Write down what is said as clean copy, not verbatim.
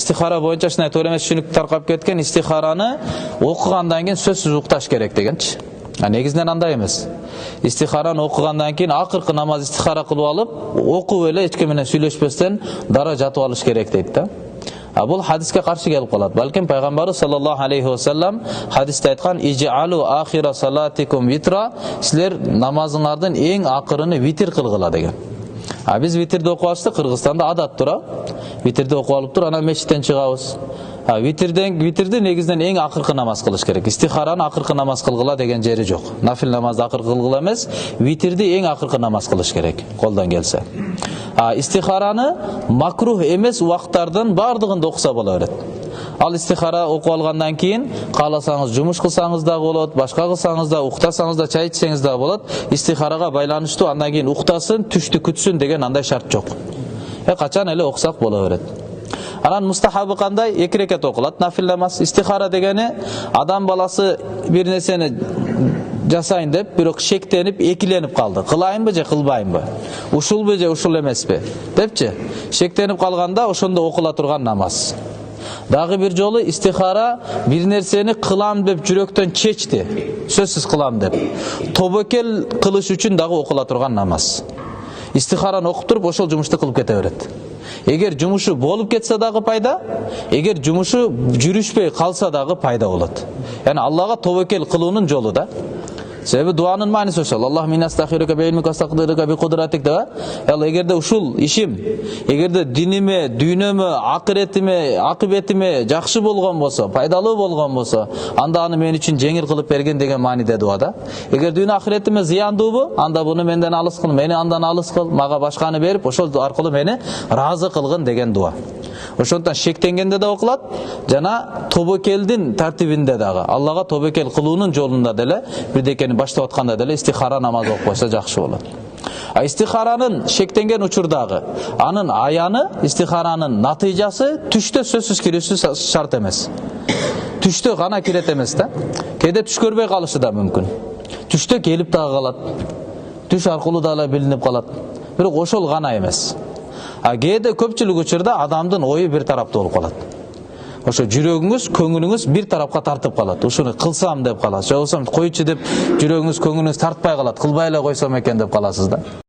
истихара боюнча ушундай туура эмес түшүнүк таркап кеткен. Истихараны окугандан кийин сөзсүз укташ керек дегенчи. Негизинен андай эмес. Истихараны окугандан кийин акыркы намаз истихара кылып алып, окуп эле эч ким менен сүйлөшпөстөн дара жатып алыш керек дейт да. Бул хадиске каршы келип калат. Балким пайгамбарыбыз саллаллаху алейхи ва саллам хадисте айткан: "Ижалу ахира салатикум витра", силер намазыңардын эң акырыны витир кылгыла деген. Биз витирди окуп алыштык, Кыргызстанда адат тура. Витирди окуп алып туруп, анан мечиттен чыгабыз. Витирди негизинен эң акыркы намаз кылыш керек. Истихараны акыркы намаз кылгыла деген жери жок. Нафил намазды акыркы кылгыла эмес, витирди эң акыркы намаз кылыш керек, колдон келсе. Истихараны макрух эмес убактардын бардыгында окуса боло берет. Ал истихара окуп алгандан кийин кааласаңыз жумуш кылсаңыз да болот, башка кылсаңыз да, уктасаңыз да, чай ичсеңиз да болот. Истихарага байланыштуу андан кийин уктасын, түштү күтсүн деген андай шарт жок. Качан эле окусак боло берет. Анан мустахабы кандай? 2 рекат окулат нафил намаз. Истихара дегени адам баласы бир нерсени жасайын деп, бирок шектенип, экиленип калды. Кылайынбы же кылбайынбы? Ушулбу же ушул эмеспи? Депчи, шектенип калганда ошондо окула турган намаз. Дагы бир жолу истихара бир нерсени кылам деп жүрөктөн чечти. Сөзсүз кылам деп. Тобокел кылыш үчүн дагы окула турган намаз. Истихараны окуп туруп ошол жумушту кылып кете берет. Эгер жумушу болуп кетсе дагы пайда, эгер жумушу жүрүшпөй калса дагы пайда болот. Яны Аллага тобокел кылуунун жолу да. Себеби дуанын мааниси ошол. Аллах мин астагфирука би илмика астагфирука би кудратик да. Эгерде ушул ишим, эгерде диниме, дүйнөмө, акыретиме, акыбетиме жакшы болгон болсо, пайдалуу болгон болсо, анда аны мен үчүн жеңил кылып берген деген мааниде дуа да. Эгер дүйнө акыретиме зыяндуубу, анда буну менден алыс кыл, мени андан алыс кыл, мага башканы берип, ошол аркылуу мени ыраазы кылгын деген дуа. Ошондон шектенгенде да окулат, жана тобокелдин тартибинде дагы. Аллага тобокел кылуунун жолунда деле бирдекени баштап атканда деле истихара намаз окуп койсо жакшы болот. Истихаранын шектенген учурдагы анын аяны, истихаранын натыйжасы түштө сөзсүз кирүүсү шарт эмес. Түштө гана кирет эмес да. Кээде түш көрбөй калышы да мүмкүн. Түштө келип дагы калат. Түш аркылуу дагы билинип калат. Бирок ошол гана эмес. Кээде көпчүлүк учурда адамдын ою бир тарапта болуп калат. Ошо жүрөгүңүз, көңүлүңүз бир тарапка тартып калат. Ушуну кылсам деп каласыз. Же болбосо койчу деп жүрөгүңүз, көңүлүңүз тартпай калат. Кылбай эле койсом экен деп каласыз да.